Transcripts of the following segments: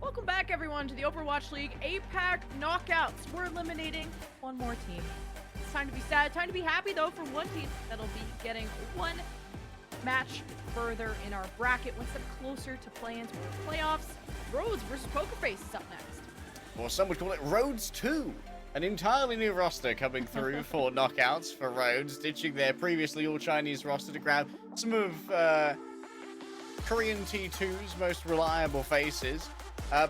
Welcome back, everyone, to the Overwatch League APAC Knockouts. We're eliminating one more team. It's time to be sad, time to be happy, though, for one team that'll be getting one match further in our bracket, one step closer to playing to the playoffs. Rhodes versus Pokerface is up next. Or some would call it Rhodes 2. An entirely new roster coming through for knockouts for Rhodes, ditching their previously all-Chinese roster to grab some of Korean T2's most reliable faces.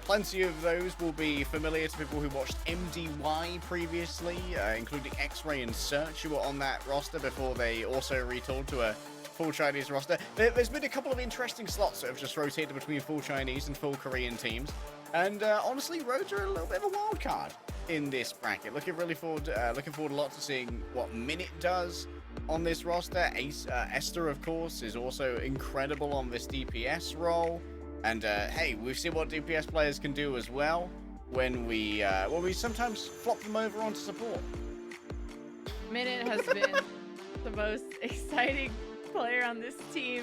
Plenty of those will be familiar to people who watched MDY previously, including X-Ray and Search, who were on that roster before they also retooled to a full Chinese roster. There's been a couple of interesting slots that have just rotated between full Chinese and full Korean teams. And honestly, Rhodes are a little bit of a wild card in this bracket. Looking forward a lot to seeing what Minute does on this roster. Esther, of course, is also incredible on this DPS role. And hey, we've seen what DPS players can do as well when we sometimes flop them over onto support. Minute has been the most exciting player on this team.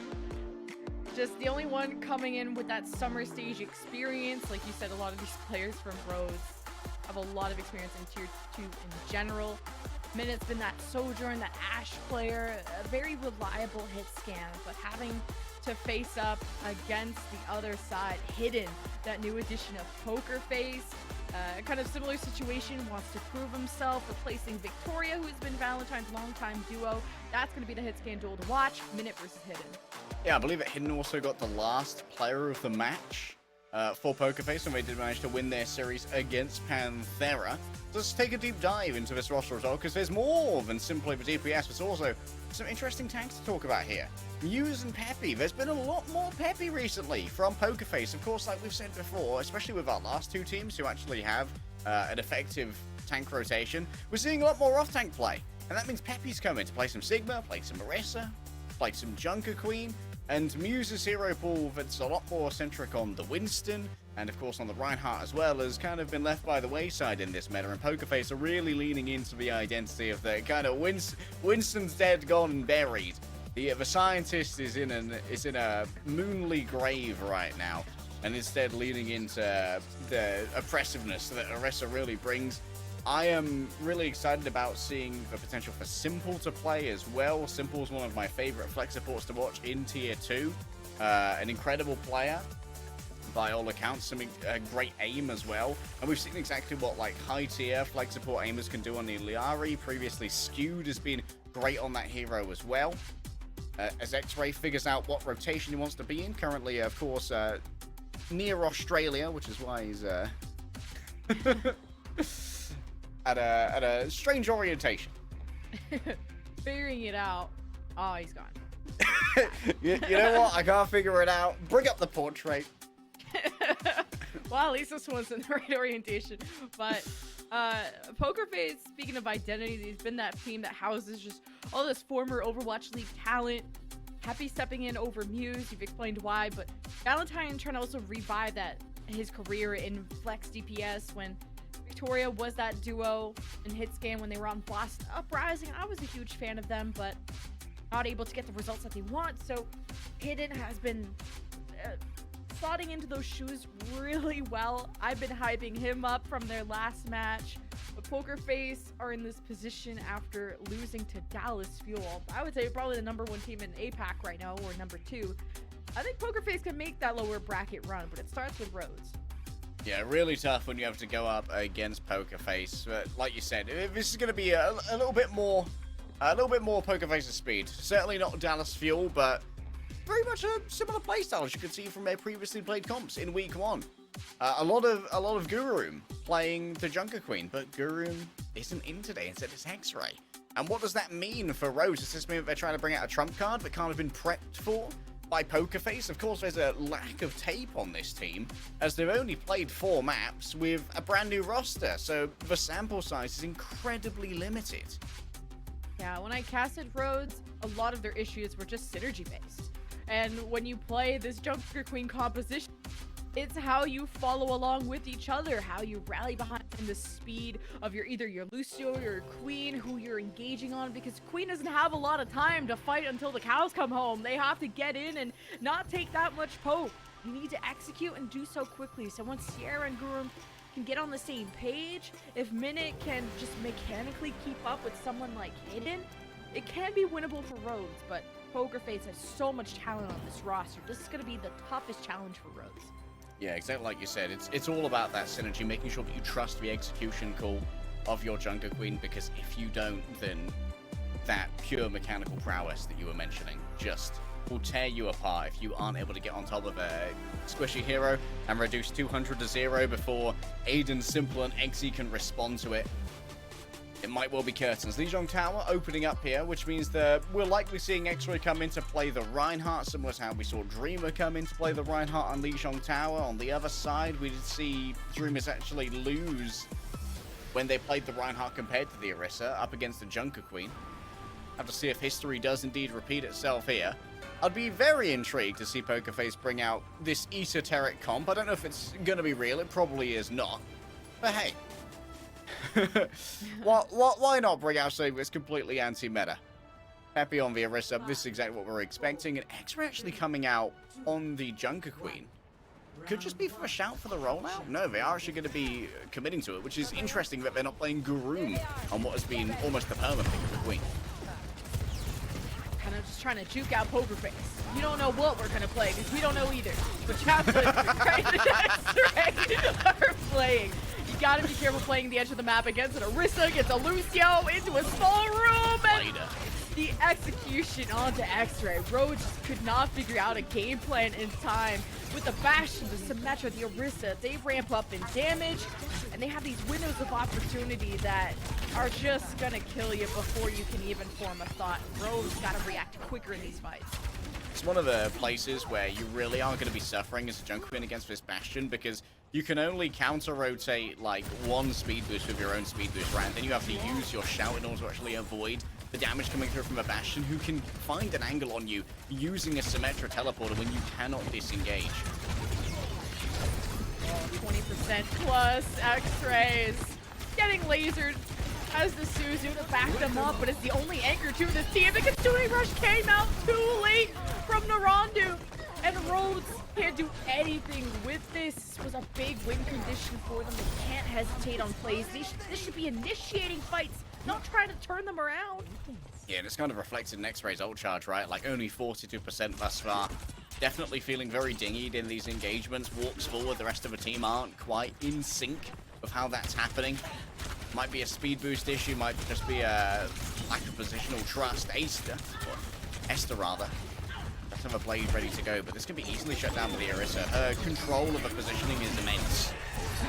Just the only one coming in with that summer stage experience. Like you said, a lot of these players from Rhodes have a lot of experience in Tier 2 in general. Minute's been that Sojourn, that Ashe player, a very reliable hit scan, but having to face up against the other side, Hidden, that new addition of Pokerface, kind of similar situation, wants to prove himself, replacing Victoria, who's been Valentine's longtime duo. That's going to be the hit scan duel to watch, Minute versus Hidden. Yeah, I believe that Hidden also got the last player of the match for Pokerface, and they did manage to win their series against Panthera. So let's take a deep dive into this roster as well, because there's more than simply the DPS, but also some interesting tanks to talk about here. Muse and Peppy. There's been a lot more Peppy recently from Pokerface. Of course, like we've said before, especially with our last two teams who actually have an effective tank rotation, we're seeing a lot more off-tank play. And that means Peppy's coming to play some Sigma, play some Marissa, play some Junker Queen, and Muse's hero pool that's a lot more centric on the Winston, and of course on the Reinhardt as well, has kind of been left by the wayside in this meta, and Pokerface are really leaning into the identity of the kind of Winston's dead, gone, and buried. The scientist is in a moonly grave right now, and instead leaning into the oppressiveness that Orisa really brings. I am really excited about seeing the potential for Simple to play as well. Simple's one of my favorite flex supports to watch in Tier 2. An incredible player by all accounts, some great aim as well. And we've seen exactly what like high tier flex support aimers can do on the Iliari. Previously, Skewed has been great on that hero as well. As X-Ray figures out what rotation he wants to be in. Currently, of course, near Australia, which is why he's at a strange orientation. Figuring it out. Oh, he's gone. you know what? I can't figure it out. Bring up the portrait. Well, at least this one's in the right orientation. But Pokerface, speaking of identity, he's been that team that houses just all this former Overwatch League talent. Happy stepping in over Muse. You've explained why, but Valentine trying to also revive his career in Flex DPS when Victoria was that duo in Hitscan when they were on Blast Uprising. I was a huge fan of them, but not able to get the results that they want. So Hidden has been slotting into those shoes really well. I've been hyping him up from their last match. But Pokerface are in this position after losing to Dallas Fuel. I would say probably the #1 team in APAC right now, or #2. I think Pokerface can make that lower bracket run, but it starts with Rhodes. Yeah, really tough when you have to go up against Pokerface. But like you said, this is going to be a little bit more Pokerface's speed. Certainly not Dallas Fuel, but very much a similar playstyle as you could see from their previously played comps in week 1. A lot of Guruum playing the Junker Queen, but Guruum isn't in today. Instead, it's X-Ray. And what does that mean for Rhodes? Does this mean that they're trying to bring out a trump card that can't have been prepped for by Pokerface? Of course, there's a lack of tape on this team, as they've only played 4 maps with a brand new roster, so the sample size is incredibly limited. Yeah, when I casted Rhodes, a lot of their issues were just synergy based. And when you play this Junker Queen composition, it's how you follow along with each other, how you rally behind the speed of either your Lucio or your Queen, who you're engaging on, because Queen doesn't have a lot of time to fight until the cows come home. They have to get in and not take that much poke. You need to execute and do so quickly. So once Sierra and Gurum can get on the same page, if Minute can just mechanically keep up with someone like Hidden, it can be winnable for Rhodes, but Poker Face has so much talent on this roster. This is going to be the toughest challenge for Rhodes. Yeah, exactly like you said. It's all about that synergy, making sure that you trust the execution call of your Jungle Queen, because if you don't, then that pure mechanical prowess that you were mentioning just will tear you apart if you aren't able to get on top of a squishy hero and reduce 200 to 0 before Aiden, Simple, and Eggsy can respond to it. It might well be curtains. Jang Tower opening up here, which means that we're likely seeing X-Ray come in to play the Reinhardt, similar to how we saw Dreamer come in to play the Reinhardt on Jang Tower. On the other side, we did see Dreamers actually lose when they played the Reinhardt compared to the Orisa up against the Junker Queen. Have to see if history does indeed repeat itself here. I'd be very intrigued to see Poker Face bring out this esoteric comp. I don't know if it's going to be real. It probably is not. But hey. Why not bring out something that's completely anti-meta? Peppy on the Orisa. This is exactly what we're expecting. And X-Ray actually coming out on the Junker Queen. Could just be for a shout for the rollout? No, they are actually going to be committing to it, which is interesting that they're not playing Gurum on what has been almost the perma pick of the Queen. Kind of just trying to juke out Poker Face. You don't know what we're going to play, because we don't know either. But Chaplin right the X-Ray are playing. You got to be careful playing the edge of the map against an Orisa, gets a Lucio into a small room, and the execution onto X-Ray. Rhodes just could not figure out a game plan in time. With the Bastion, the Symmetra, the Orisa, they ramp up in damage, and they have these windows of opportunity that are just gonna kill you before you can even form a thought. Rhodes gotta react quicker in these fights. It's one of the places where you really are going to be suffering as a Junker Queen against this Bastion, because you can only counter-rotate like one speed boost with your own speed boost, right? And then you have to use your shout in order to actually avoid the damage coming through from a Bastion, who can find an angle on you using a Symmetra teleporter when you cannot disengage. 20% plus X-Rays getting lasered as the Suzu to back them up, but it's the only anchor to this team. The Consuming Rush came out too late from Narandu, and Rhodes can't do anything with this. This was a big win condition for them. They can't hesitate on plays. This should be initiating fights, not trying to turn them around. Yeah, and it's kind of reflected in X-Ray's ult charge, right? Like, only 42% thus far. Definitely feeling very dinghied in these engagements. Walks forward, the rest of the team aren't quite in sync with how that's happening. Might be a speed boost issue, might just be a lack of positional trust. Esther rather. Does have a blade ready to go, but this can be easily shut down with the Orisa. Her control of the positioning is immense.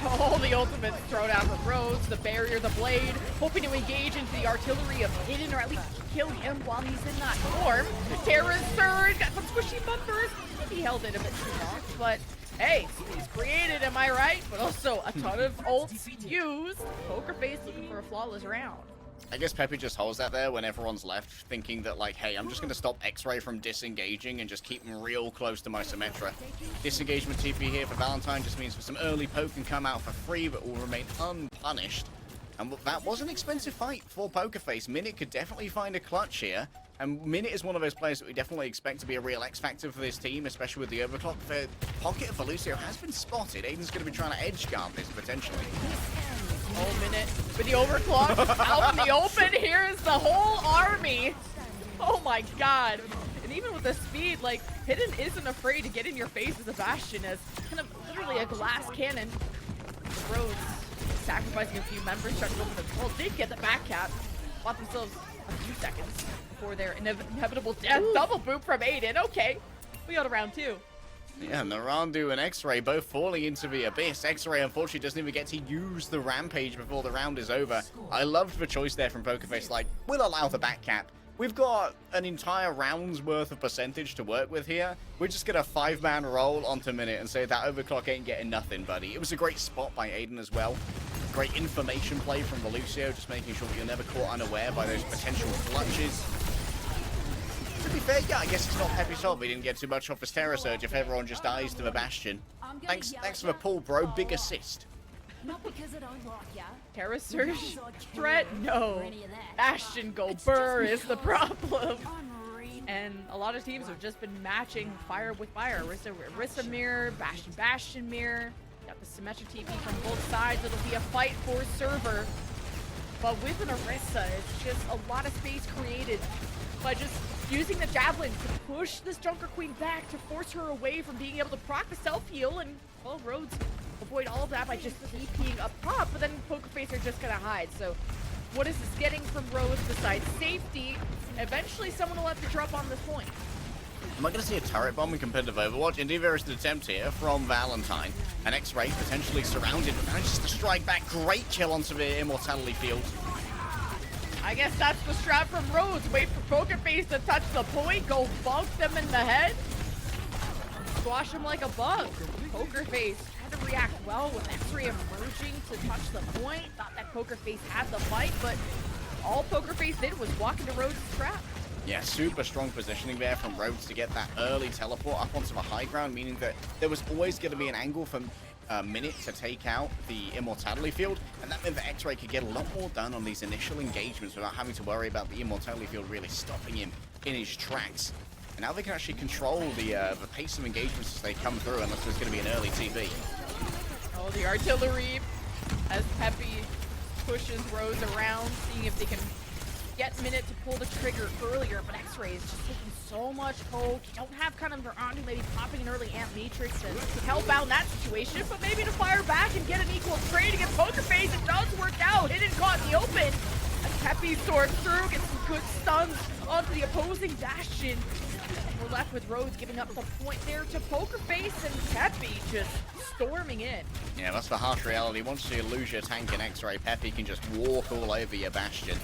All the ultimates thrown out from Rhodes, the barrier, the blade, hoping to engage into the artillery of Hidden, or at least kill him while he's in that form. Terra's surge, got some squishy bumpers. He held it a bit too long, but hey, he's created, am I right? But also a ton of ults used. Poker Face looking for a flawless round. I guess Peppy just holds that there when everyone's left, thinking that, like, hey, I'm just going to stop X-Ray from disengaging and just keep him real close to my Symmetra. Disengagement TP here for Valentine just means for some early poke can come out for free, but will remain unpunished. And that was an expensive fight for Poker Face. Minute could definitely find a clutch here. And Minute is one of those players that we definitely expect to be a real X-factor for this team, especially with the overclock. The pocket of Lucio has been spotted. Aiden's going to be trying to edge guard this, potentially. Oh, Minute with the overclock out in the open. Here is the whole army. Oh my god. And even with the speed, like, Hidden isn't afraid to get in your face as a Bastion, as kind of literally a glass cannon. Rhodes sacrificing a few members, trying to go for the goal. Did get the back cap. Bought themselves a few seconds before their inevitable death. Double boop from Aiden. Okay, we got a round two. Yeah, Narandu and X-Ray both falling into the abyss. X-Ray unfortunately doesn't even get to use the rampage before the round is over. I loved the choice there from Poker Face. Like, we'll allow the back cap. We've got an entire round's worth of percentage to work with here. We're just gonna 5-man roll onto Minute and say that overclock ain't getting nothing, buddy. It was a great spot by Aiden as well. Great information play from the Lucio, just making sure that you're never caught unaware by those potential clutches. To be fair, yeah, I guess it's not Peppy's fault we didn't get too much off his Terror Surge if everyone just dies to the Bastion. Thanks for the pull, bro. Big assist. Terror Surge threat? No. Bastion go burr is the problem. And a lot of teams have just been matching fire with fire. Orisa mirror, Bastion mirror. Got the symmetric TP from both sides. It'll be a fight for server. But with an Orisa, it's just a lot of space created by just using the Javelin to push this Junker Queen back to force her away from being able to proc the self-heal. And, well, Rhodes avoid all of that by just TPing up top, but then Pokerface are just gonna hide. So what is this getting from Rhodes besides safety? Eventually someone will have to drop on this point. Am I going to see a turret bomb in competitive Overwatch? Indeed, there is an attempt here from Valentine. An X-Ray potentially surrounded, but manages to strike back. Great kill onto the Immortality field. I guess that's the strat from Rhodes. Wait for Pokerface to touch the point, go bonk them in the head. Squash him like a bug. Pokerface had to react well with X-Ray emerging to touch the point. Thought that Pokerface had the fight, but all Pokerface did was walk into Rhodes' trap. Yeah, super strong positioning there from Rhodes to get that early teleport up onto the high ground, meaning that there was always going to be an angle for a minute to take out the Immortality field, and that meant that X-Ray could get a lot more done on these initial engagements without having to worry about the Immortality field really stopping him in his tracks. And now they can actually control the pace of engagements as they come through, unless there's going to be an early TP. Oh, the artillery as Peppy pushes Rhodes around, seeing if they can get Minute to pull the trigger earlier, but X-Ray is just taking so much poke. You don't have kind of their on maybe popping an early Amp Matrix to help out in that situation, but maybe to fire back and get an equal trade against Pokerface. It does work out. Hidden caught in the open. As Peppy soars through, gets some good stuns onto the opposing Bastion. We're left with Rhodes giving up the point there to Pokerface, and Peppy just storming in. Yeah, that's the harsh reality. Once you lose your tank in X-Ray, Peppy can just walk all over your Bastion.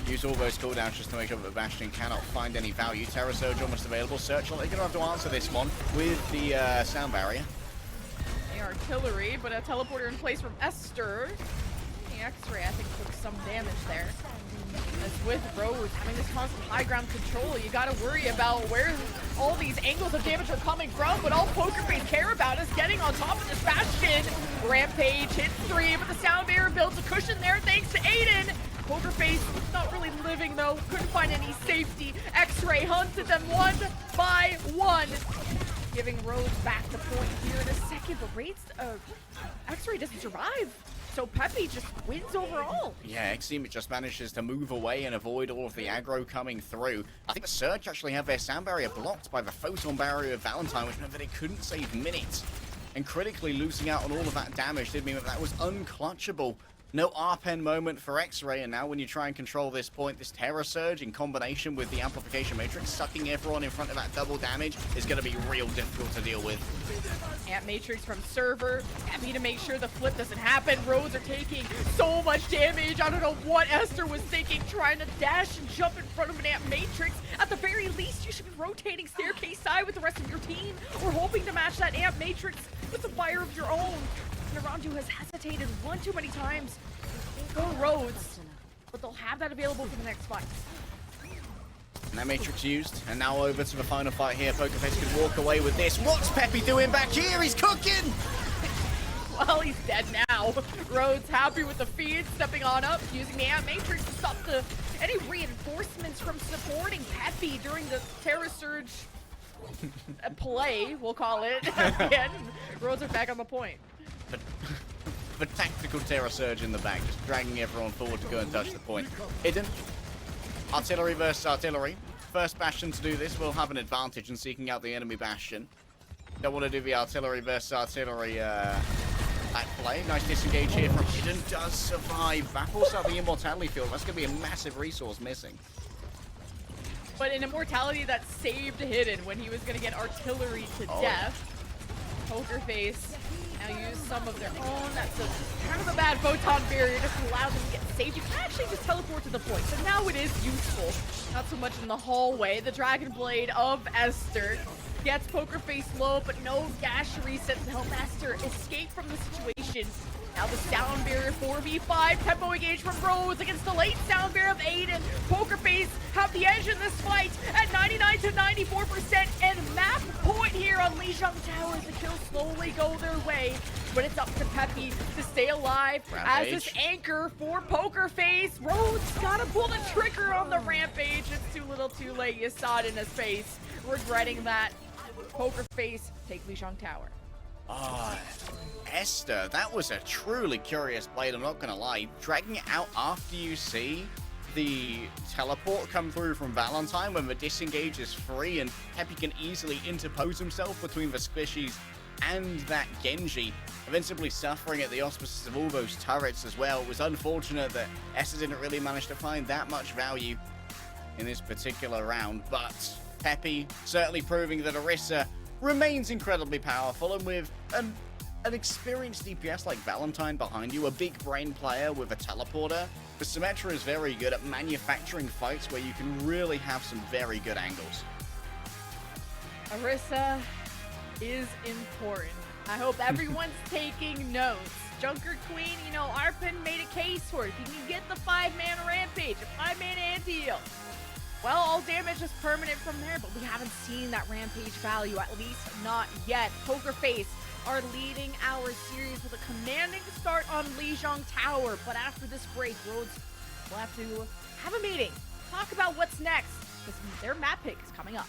Use all those cooldowns just to make sure that the Bastion cannot find any value. Terror Surge almost available. Searchlight, they're going to have to answer this one with the sound barrier. The artillery, but a teleporter in place from Esther. The X-Ray, I think, took some damage there. As with Rhodes having this constant high ground control, you got to worry about where all these angles of damage are coming from, but all Pokerface care about is getting on top of this Bastion. Rampage hits 3, but the sound barrier builds a cushion there thanks to Aiden. Pokerface not really living though, couldn't find any safety. X-Ray hunted them one by one, giving Rhodes back the point here in a second, but X-Ray doesn't survive. So Peppy just wins overall. Yeah, X-Team just manages to move away and avoid all of the aggro coming through. I think the Surge actually have their sound barrier blocked by the Photon barrier of Valentine, which meant that they couldn't save Minute. And critically losing out on all of that damage did mean that that was unclutchable. No R-Pen moment for X-Ray, and now when you try and control this point, this Terror Surge in combination with the Amplification Matrix sucking everyone in front of that double damage is going to be real difficult to deal with. Amp Matrix from server, happy to make sure the flip doesn't happen. Rhodes are taking so much damage. I don't know what Esther was thinking, trying to dash and jump in front of an Amp Matrix. At the very least, you should be rotating staircase side with the rest of your team, or hoping to match that Amp Matrix with the fire of your own. Narandu has hesitated one too many times. Go Rhodes, but they'll have that available for the next fight. And that Matrix used, and now over to the final fight here. Pokerface could walk away with this. What's Peppy doing back here? He's cooking! Well, he's dead now. Rhodes happy with the feed, stepping on up, using the Amp Matrix to stop any reinforcements from supporting Peppy during the Terror Surge play, we'll call it. Again, Rhodes are back on the point. The tactical Terror Surge in the back, just dragging everyone forward to go and touch the point. Hidden. Artillery versus artillery. First Bastion to do this will have an advantage in seeking out the enemy Bastion. Don't want to do the artillery versus artillery back play. Nice disengage here from Hidden. Does survive. Baffles out the Immortality field. That's going to be a massive resource missing. But an Immortality that saved Hidden when he was going to get artillery to death. Pokerface now use some of their own. That's kind of a bad photon barrier, just allows them to get saved. You can actually just teleport to the point, so now it is useful. Not so much in the hallway. The Dragon Blade of Esther gets Pokerface low, but no dash reset to help Esther escape from the situation. Now the sound barrier 4v5, tempo engage from Rhodes against the late sound barrier of Aiden. Poker Face have the edge in this fight at 99 to 94%, and map point here on Ilios Tower as the kills slowly go their way. But it's up to Peppy to stay alive as this anchor for Poker Face. Rhodes gotta pull the trigger on the Rampage. It's too little too late. You saw it in his face. Regretting that. Poker Face take Ilios Tower. Ah, Esther, that was a truly curious blade, I'm not gonna lie. Dragging it out after you see the teleport come through from Valentine when the disengage is free and Peppy can easily interpose himself between the squishies and that Genji, eventually suffering at the auspices of all those turrets as well. It was unfortunate that Esther didn't really manage to find that much value in this particular round, but Peppy certainly proving that Orisa remains incredibly powerful, and with an experienced DPS like Valentine behind you, a big brain player with a teleporter, the Symmetra is very good at manufacturing fights where you can really have some very good angles. Orisa is important. I hope everyone's taking notes. Junker Queen, you know, Arpin made a case for it. If you can get the 5-man Rampage, a 5-man anti-heal, well, all damage is permanent from there, but we haven't seen that Rampage value, at least not yet. Poker Face are leading our series with a commanding start on Ilios Tower, but after this break, Rhodes will have to have a meeting, talk about what's next, because their map pick is coming up.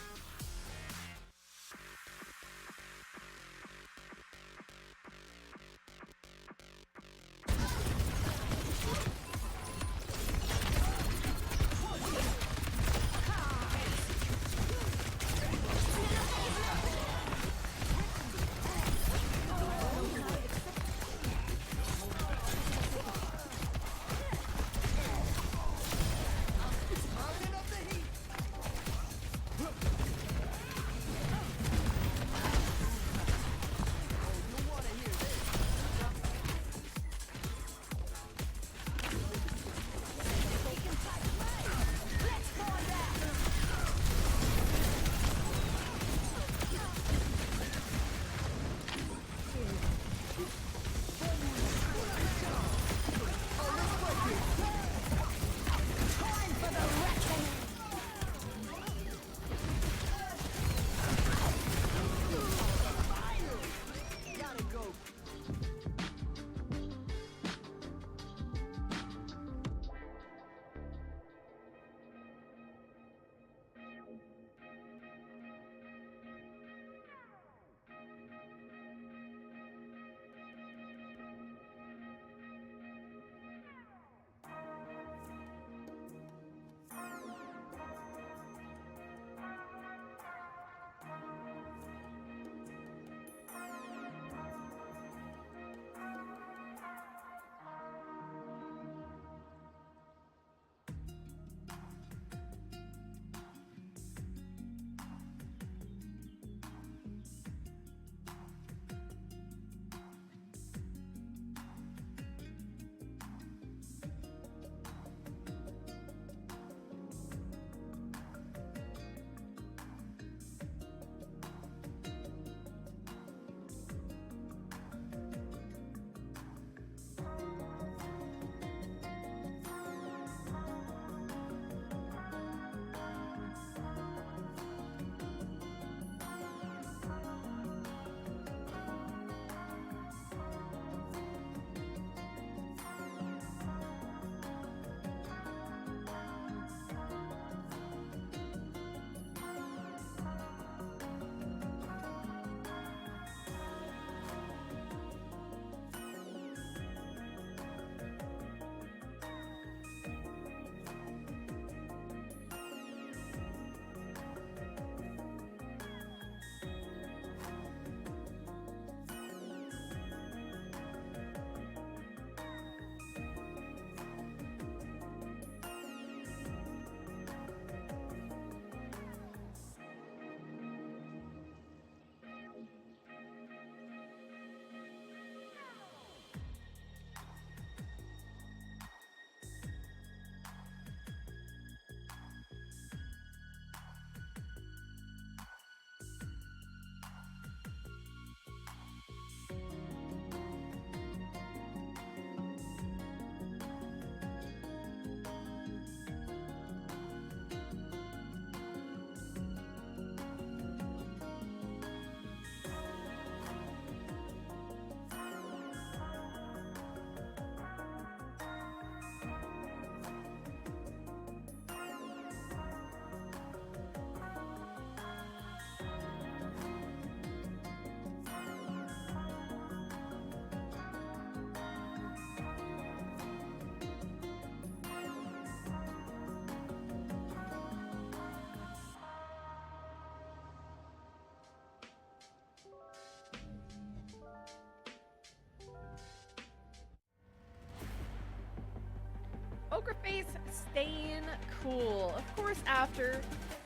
Poker Face staying cool. Of course, after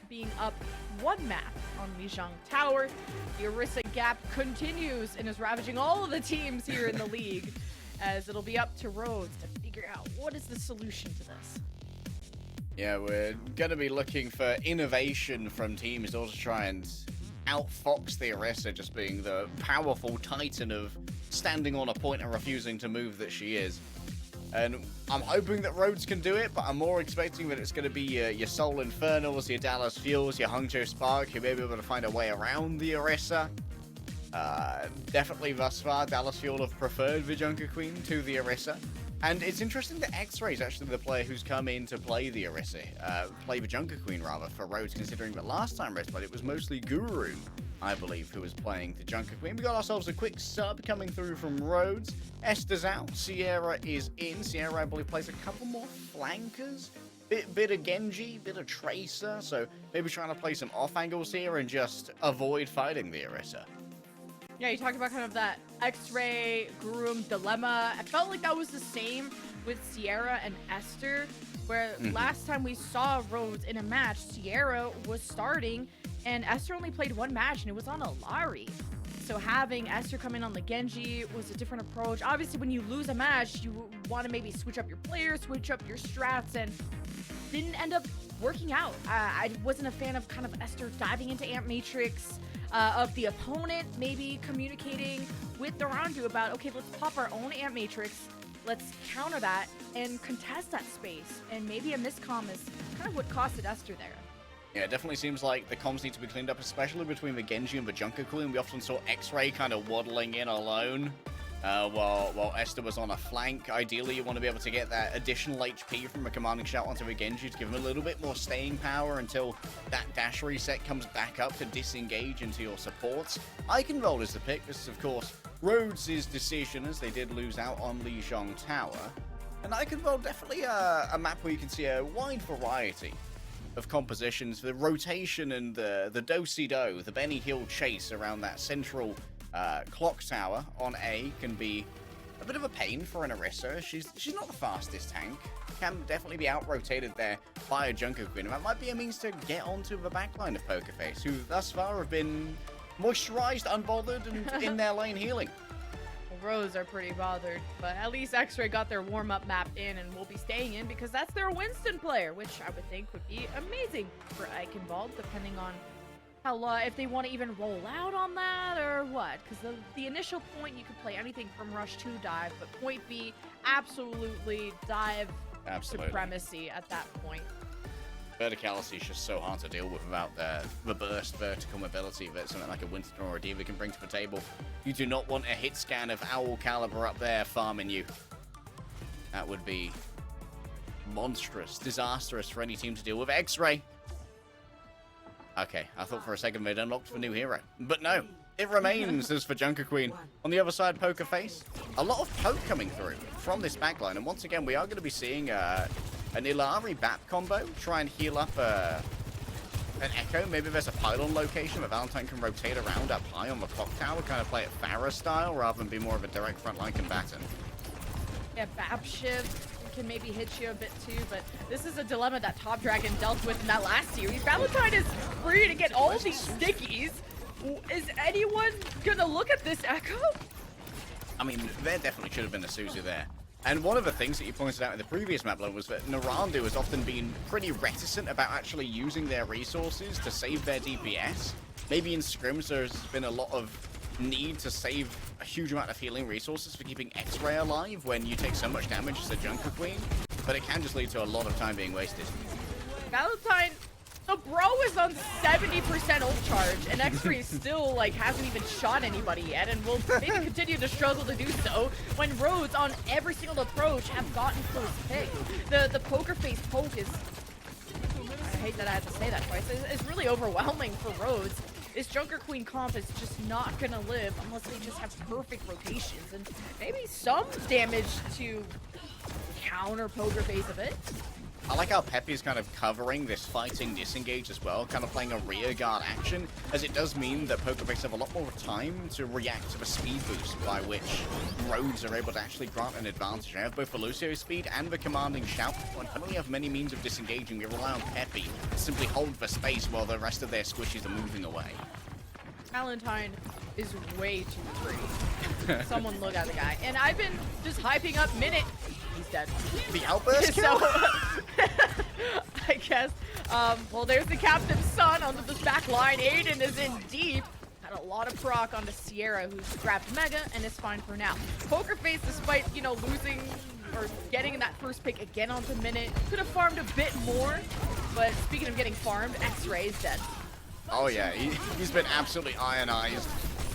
being up one map on the Jang Tower, the Orisa gap continues and is ravaging all of the teams here in the league, as it'll be up to Rhodes to figure out what is the solution to this. Yeah, we're going to be looking for innovation from teams in order to try and outfox the Orisa, just being the powerful titan of standing on a point and refusing to move that she is. And I'm hoping that Rhodes can do it, but I'm more expecting that it's going to be your Soul Infernals, your Dallas Fuels, your Hangzhou Spark, who may be able to find a way around the Orisa. Definitely thus far, Dallas Fuel have preferred the Junker Queen to the Orisa. And it's interesting that X-Ray is actually the player who's come in to play the Orisa, play the Junker Queen rather, for Rhodes, considering that last time Rhodes played it was mostly Guru, I believe, who was playing the Junker Queen. We got ourselves a quick sub coming through from Rhodes. Esther's out, Sierra is in. Sierra, I believe, plays a couple more flankers. Bit of Genji, bit of Tracer, so maybe trying to play some off angles here and just avoid fighting the Orisa. Yeah, you talked about kind of that X-Ray Guru dilemma. I felt like that was the same with Sierra and Esther, where last time we saw Rhodes in a match, Sierra was starting, and Esther only played one match, and it was on a Lari. So having Esther come in on the Genji was a different approach. Obviously, when you lose a match, you want to maybe switch up your players, switch up your strats, and didn't end up working out. I wasn't a fan of kind of Esther diving into Amp Matrix, of the opponent, maybe communicating with Dorandu about, okay, let's pop our own Amp Matrix, let's counter that, and contest that space. And maybe a miscomm is kind of what costed Esther there. Yeah, it definitely seems like the comms need to be cleaned up, especially between the Genji and the Junker Queen. We often saw X-Ray kind of waddling in alone, while Esther was on a flank. Ideally, you want to be able to get that additional HP from a commanding shout onto the Genji to give him a little bit more staying power until that dash reset comes back up to disengage into your supports. Eichenwald is the pick. This is, of course, Rhodes' decision, as they did lose out on the Jang Tower. And Eichenwald, definitely a map where you can see a wide variety of compositions. The rotation and the do-si-do, the Benny Hill chase around that central clock tower on A can be a bit of a pain for an Orisa. She's not the fastest tank. Can definitely be out-rotated there by a Junker Queen. And that might be a means to get onto the backline of Poker Face, who thus far have been moisturized, unbothered, and in their lane healing. Rhodes are pretty bothered, but at least X-Ray got their warm-up map in and will be staying in because that's their Winston player, which I would think would be amazing for Eichenwald, depending on how long, if they want to even roll out on that or what. Because the initial point, you could play anything from Rush to Dive, but point B, absolutely Dive supremacy at that point. Verticality is just so hard to deal with without the burst vertical mobility that something like a Winston or a Diva can bring to the table. You do not want a hit scan of Owl Caliber up there farming you. That would be monstrous, disastrous for any team to deal with. X-Ray. Okay, I thought for a second they'd unlocked the new hero. But no, it remains as for Junker Queen. On the other side, Poker Face. A lot of poke coming through from this backline. And once again, we are going to be seeing an Illari BAP combo, try and heal up an Echo. Maybe there's a pylon location where Valentine can rotate around up high on the clock tower, kind of play it Farah style rather than be more of a direct frontline combatant. Yeah, BAP shift can maybe hit you a bit too, but this is a dilemma that Top Dragon dealt with in that last series. Valentine is free to get all these stickies. Is anyone gonna look at this Echo? I mean, there definitely should have been a Suzu there. And one of the things that you pointed out in the previous map was that Narandu has often been pretty reticent about actually using their resources to save their DPS. Maybe in scrims there's been a lot of need to save a huge amount of healing resources for keeping X-Ray alive when you take so much damage as a Junker Queen, but it can just lead to a lot of time being wasted. Valentine, the bro is on 70% ult charge, and X-Ray still like hasn't even shot anybody yet, and will maybe continue to struggle to do so when Rhodes on every single approach have gotten close pick. The Poker Face poke is, I hate that I had to say that twice, it's really overwhelming for Rhodes. This Junker Queen comp is just not gonna live unless they just have perfect rotations and maybe some damage to counter Poker Face a bit. I like how Peppy's kind of covering this fighting disengage as well, kind of playing a rear guard action, as it does mean that Pokerface have a lot more time to react to the speed boost by which Rhodes are able to actually grant an advantage. They have both the Lucio's speed and the commanding shout, and don't really have many means of disengaging. They rely on Peppy to simply hold the space while the rest of their squishies are moving away. Valentine is way too free. Someone look at the guy. And I've been just hyping up Minute. He's dead. The outburst kill? So, I guess. Well, there's the captain's son onto this back line. Aiden is in deep. Had a lot of proc onto Sierra, who's grabbed Mega and is fine for now. Pokerface, despite, you know, losing or getting that first pick again onto Minute, could have farmed a bit more. But speaking of getting farmed, X-Ray is dead. Oh yeah, he's been absolutely ionized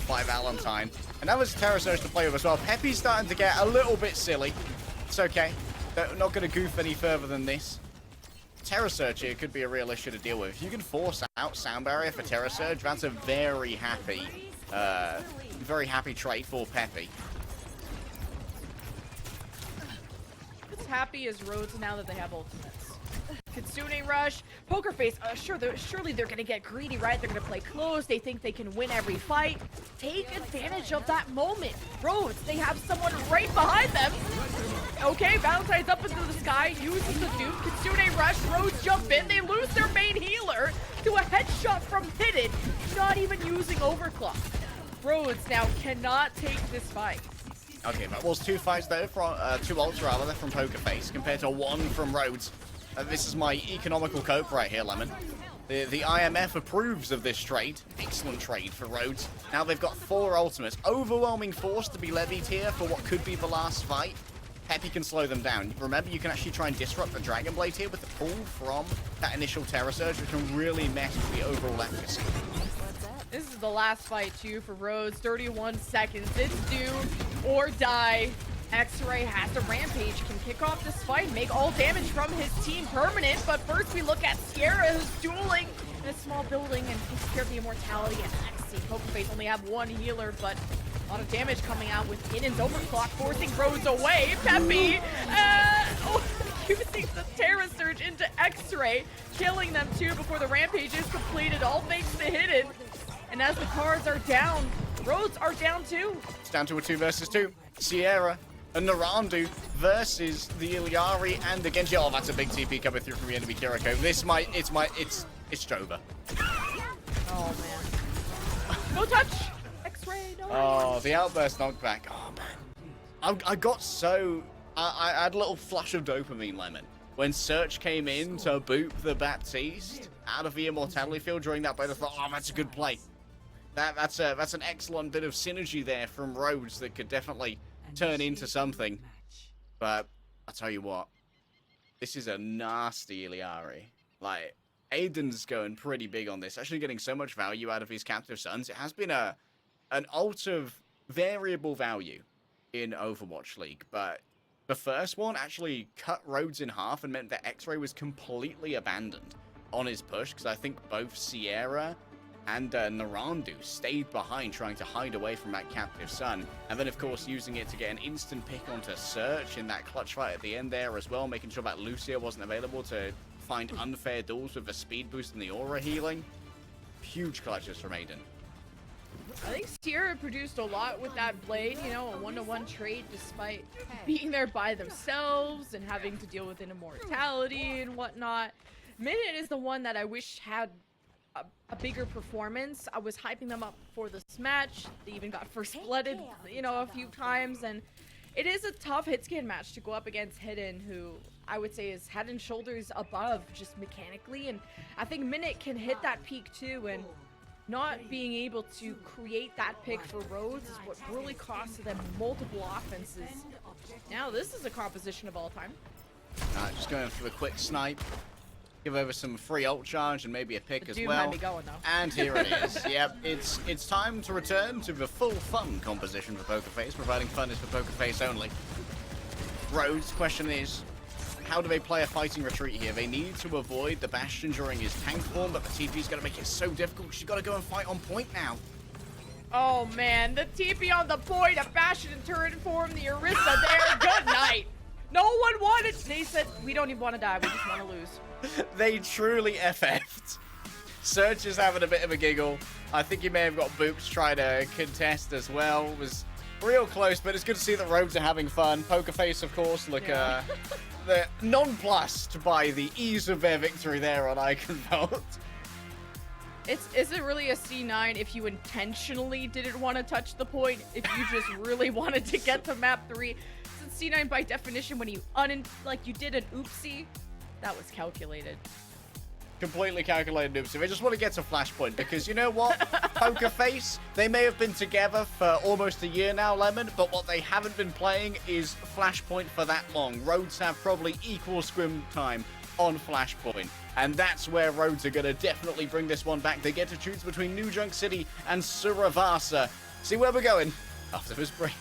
by Valentine. And that was Terra Surge to play with as well. Peppy's starting to get a little bit silly. It's okay. They're not going to goof any further than this. Terra Surge here could be a real issue to deal with. If you can force out Sound Barrier for Terra Surge, that's a very happy trade for Peppy. What's happy is Rhodes now that they have ultimates. Kitsune rush, Pokerface, surely they're gonna get greedy, right? They're gonna play close, they think they can win every fight. Take advantage of that moment. Rhodes, they have someone right behind them. Okay, Valentine's up into the sky, uses the dupe, Kitsune rush, Rhodes jump in, they lose their main healer to a headshot from Hidden, not even using overclock. Rhodes now cannot take this fight. Okay, that was 2 fights though, from 2 ults rather, from Pokerface compared to 1 from Rhodes. This is my economical cope right here, Lemon. The IMF approves of this trade. Excellent trade for Rhodes. Now they've got 4 ultimates. Overwhelming force to be levied here for what could be the last fight. Peppy can slow them down. Remember, you can actually try and disrupt the Dragon Blade here with the pull from that initial Terra Surge, which can really mess with the overall efficacy. This is the last fight, too, for Rhodes. 31 seconds. It's do or die. X-Ray has a rampage, can kick off this fight, make all damage from his team permanent. But first we look at Sierra, who's dueling in a small building and takes care of the immortality and XC. Pokerface only have 1 healer, but a lot of damage coming out with Hidden's overclock, forcing Rhodes away. Peppy, using the Terra Surge into X-Ray, killing them too before the rampage is completed, all thanks to Hidden. And as the cards are down, Rhodes are down too. It's down to a 2 versus 2. Sierra and Narandu versus the Iliari and the Genji. Oh, that's a big TP coming through from the enemy Kiriko. It's Jova. Oh, man. No touch! X-Ray, no. Oh, the outburst knockback. Oh, man. I got so... I had a little flush of dopamine, Lemon. When Search came in to boop the Baptiste out of the Immortality field during that bait, I thought, oh, that's a good play. That's an excellent bit of synergy there from Rhodes that could definitely turn into something. But I'll tell you what, this is a nasty Iliari. Like, Aiden's going pretty big on this, actually getting so much value out of his captive sons. It has been an ult of variable value in Overwatch League, but the first one actually cut Rhodes in half and meant that X-Ray was completely abandoned on his push, because I think both Sierra and Narandu stayed behind trying to hide away from that captive son. And then, of course, using it to get an instant pick onto Search in that clutch fight at the end there as well, making sure that Lucio wasn't available to find unfair duels with the speed boost and the aura healing. Huge clutches from Aiden. I think Sierra produced a lot with that blade, you know, a 1-to-1 trade despite being there by themselves and having to deal with an immortality and whatnot. Minute is the one that I wish had a bigger performance. I was hyping them up for this match. They even got first blooded, you know, a few times, and it is a tough hit scan match to go up against Hidden, who I would say is head and shoulders above just mechanically, and I think Minute can hit that peak too, and not being able to create that pick for Rhodes is what really costed them multiple offenses. Now this is a composition of all time. Just going for a quick snipe. Give over some free ult charge and maybe a pick as well. Had me going, though. And here it is. Yep, it's time to return to the full fun composition for Pokerface, providing fun is for Pokerface only. Rhodes' question is, how do they play a fighting retreat here? They need to avoid the Bastion during his tank form, but the TP's going to make it so difficult. She's got to go and fight on point now. Oh man, the TP on the point, a Bastion in turret form, the Orisa there. Good night. No one wanted. They said we don't even want to die. We just want to lose. They truly FF'd. Surge is having a bit of a giggle. I think he may have got Boops trying to contest as well. It was real close, but it's good to see that Rhodes are having fun. Pokerface, of course, look, they're nonplussed by the ease of their victory there on Iconveld. Is it really a C9 if you intentionally didn't want to touch the point? If you just really wanted to get to map 3? Since C9 by definition, when you you did an oopsie, that was calculated. Completely calculated noobs. If they just want to get to Flashpoint, because you know what? Pokerface, they may have been together for almost a year now, Lemon, but what they haven't been playing is Flashpoint for that long. Rhodes have probably equal scrim time on Flashpoint, and that's where Rhodes are going to definitely bring this one back. They get to choose between New Junk City and Suravasa. See where we're going after this break.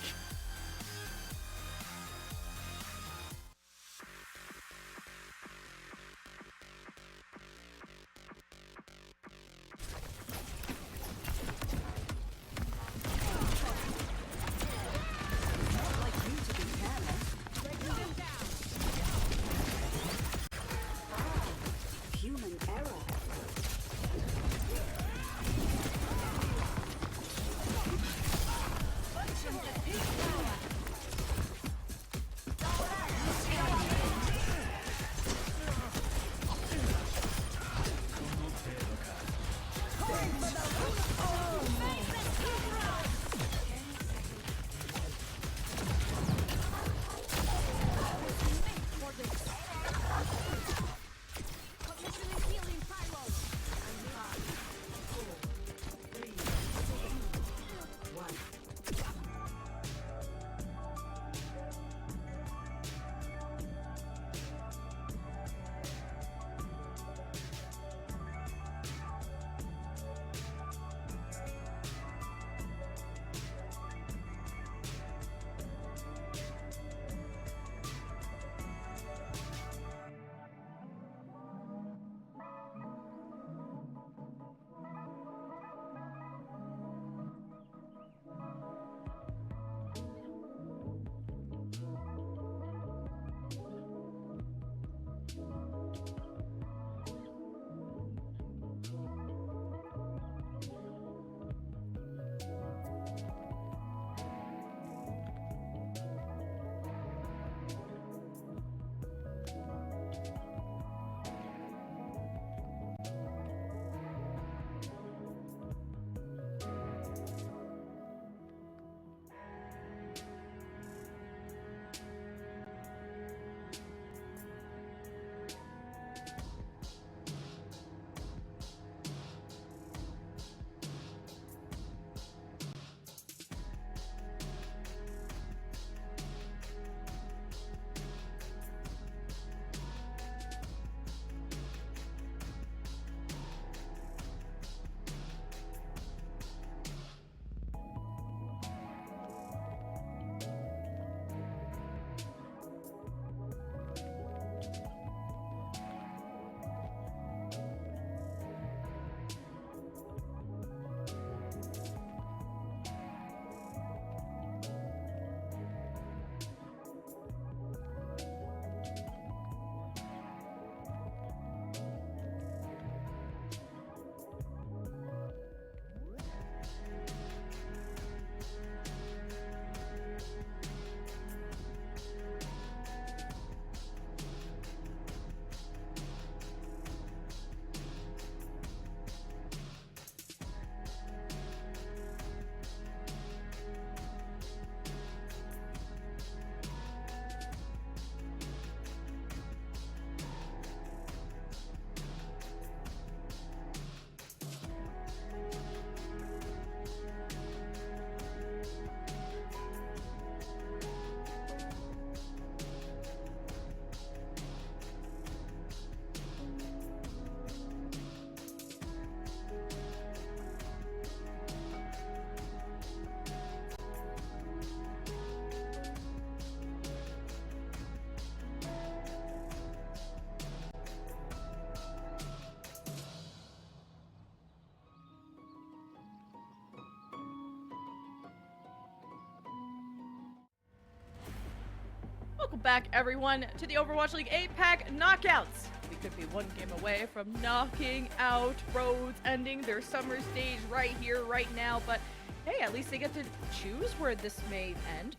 Welcome back, everyone, to the Overwatch League 8-pack knockouts. We could be one game away from knocking out Rhodes, ending their summer stage right here, right now. But hey, at least they get to choose where this may end.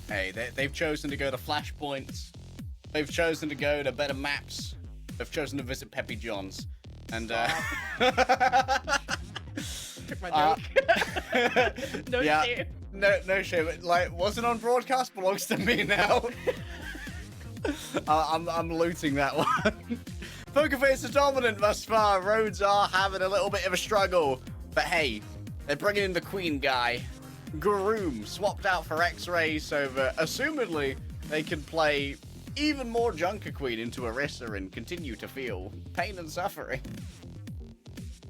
Hey, they've chosen to go to Flashpoints. They've chosen to go to better maps. They've chosen to visit Peppy John's. And, Took my joke. No shame. No shame. Like, wasn't on broadcast, belongs to me now. I'm looting that one. Pokerface are dominant thus far. Rhodes are having a little bit of a struggle. But hey, they're bringing in the Queen guy. Groom swapped out for X-Ray so that, assumedly, they can play even more Junker Queen into Orisa and continue to feel pain and suffering.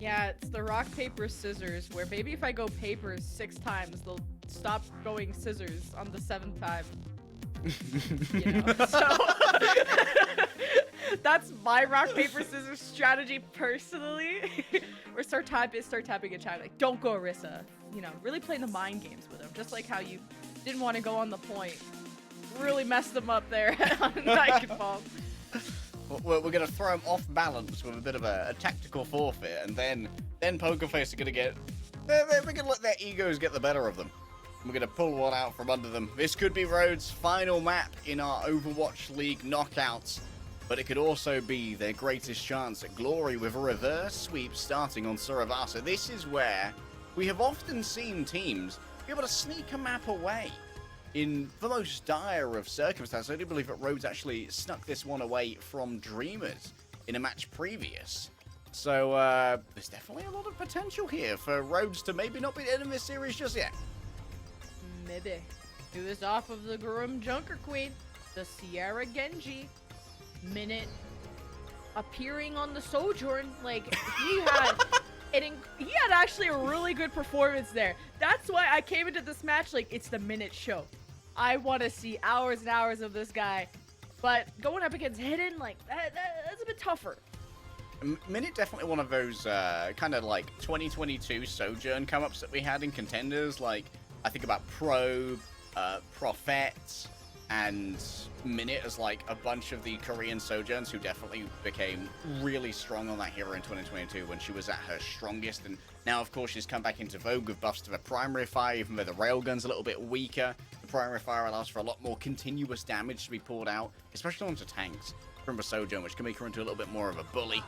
Yeah, it's the rock, paper, scissors, where maybe if I go papers 6 times, they'll stop going scissors on the 7th time. You know? So that's my rock, paper, scissors strategy personally. Or start tapping in chat, like, don't go Orisa. You know, really playing the mind games with them, just like how you didn't want to go on the point. Really messed them up there on Nightfall. We're going to throw them off balance with a bit of a tactical forfeit, and then Pokerface are going to get... They're going to let their egos get the better of them. We're going to pull one out from under them. This could be Rhodes' final map in our Overwatch League knockouts, but it could also be their greatest chance at glory with a reverse sweep starting on Suravasa. This is where we have often seen teams be able to sneak a map away. In the most dire of circumstances, I do believe that Rhodes actually snuck this one away from Dreamers in a match previous. So, there's definitely a lot of potential here for Rhodes to maybe not be the end of this series just yet. Maybe. Who is off of the Grum Junker Queen? The Sierra Genji. Minute appearing on the Sojourn. Like, he had actually a really good performance there. That's why I came into this match like it's the Minute show. I want to see hours and hours of this guy. But going up against Hidden, like, that's a bit tougher. Minute definitely one of those kind of like 2022 Sojourn come-ups that we had in contenders. Like, I think about Probe, Prophet, and Minute as like a bunch of the Korean Sojourns who definitely became really strong on that hero in 2022 when she was at her strongest. And now, of course, she's come back into vogue with buffs to the primary fire, even though the railgun's a little bit weaker. The primary fire allows for a lot more continuous damage to be pulled out, especially onto tanks from the Sojourn, which can make her into a little bit more of a bully.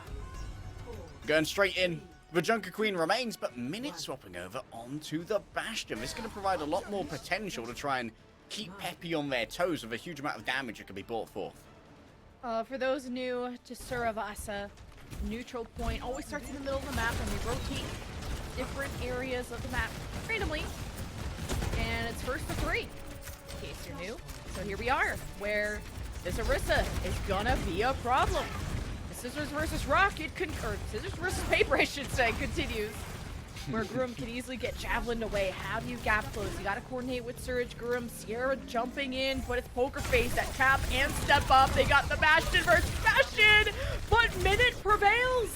Going straight in. The Junker Queen remains, but Minute swapping over onto the Bastion. This is going to provide a lot more potential to try and keep Peppy on their toes with a huge amount of damage that can be brought forth. For those new to Suravasa, neutral point always starts in the middle of the map, and we rotate different areas of the map randomly. And it's first to 3, in case you're new. So here we are, where this Orisa is gonna be a problem. Scissors versus rock, or scissors versus paper, I should say, continues. Where Grum can easily get javelined away. Have you gap close? You gotta coordinate with Surge, Grum, Sierra jumping in, but it's Pokerface that tap and step up. They got the Bastion versus Bastion, but Minute prevails.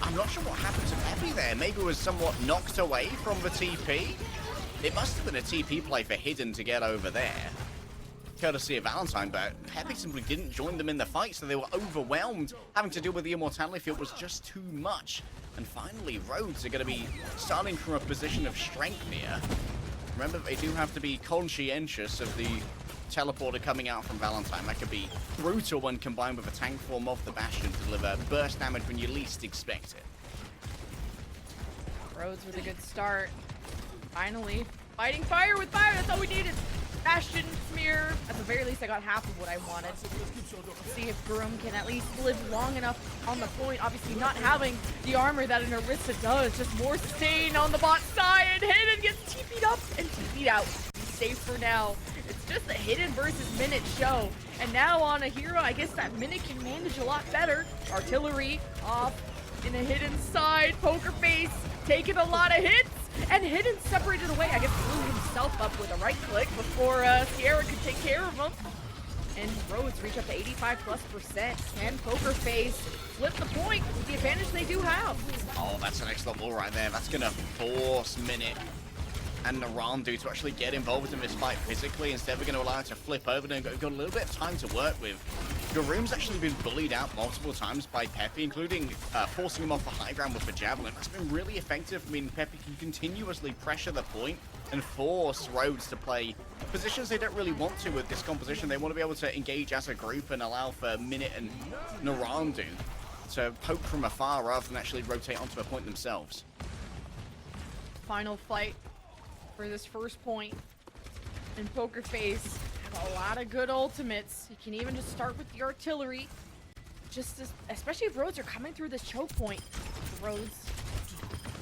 I'm not sure what happened to Peppy there. Maybe it was somewhat knocked away from the TP. It must have been a TP play for Hidden to get over there, courtesy of Valentine, but Peppy simply didn't join them in the fight, so they were overwhelmed. Having to deal with the Immortality field was just too much. And finally, Rhodes are going to be starting from a position of strength here. Remember, they do have to be conscientious of the teleporter coming out from Valentine. That could be brutal when combined with a tank form of the Bastion to deliver burst damage when you least expect it. Rhodes with a good start. Finally, fighting fire with fire. That's all we needed. Bastion, Smear. At the very least, I got half of what I wanted. Let's see if Grum can at least live long enough on the point. Obviously, not having the armor that an Orisa does. Just more sustain on the bot side. Hidden gets TP'd up and TP'd out. He's safe for now. It's just a Hidden versus Minute show. And now on a hero, I guess that Minute can manage a lot better. Artillery off in a Hidden side. Pokerface taking a lot of hits. And Hidden separated away. I guess blew himself up with a right click before Sierra could take care of him. And Rhodes reach up to 85+%. Can Pokerface flip the point with the advantage they do have? Oh, that's an excellent ball right there. That's going to force Minute and Narandu to actually get involved in this fight physically. Instead, we're going to allow it to flip over and got a little bit of time to work with. Garoom's actually been bullied out multiple times by Peppy, including forcing him off the high ground with the javelin. That's been really effective. I mean, Peppy can continuously pressure the point and force Rhodes to play positions they don't really want to with this composition. They want to be able to engage as a group and allow for Minute and Narandu to poke from afar rather than actually rotate onto a point themselves. Final fight for this first point. And Poker Face have a lot of good ultimates. You can even just start with the artillery. Especially if Rhodes are coming through this choke point. Rhodes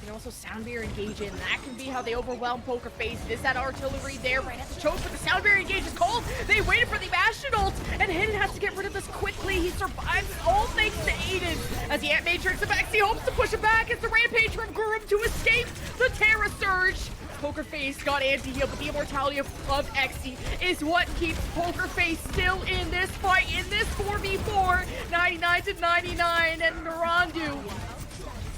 can also sound barrier engage in. That can be how they overwhelm Poker Face. It is that artillery there right at the choke, but the sound barrier engage is cold. They waited for the Bastion ult, and Hidden has to get rid of this quickly. He survives, all thanks to Aiden. As the Ant Matrix of Xe hopes to push it back. It's the Rampage from Gurum to escape the Terra Surge. Poker Face got anti-heal, but the immortality of Xe is what keeps Poker Face still in this fight, in this 4v4, 99 to 99, and Narandu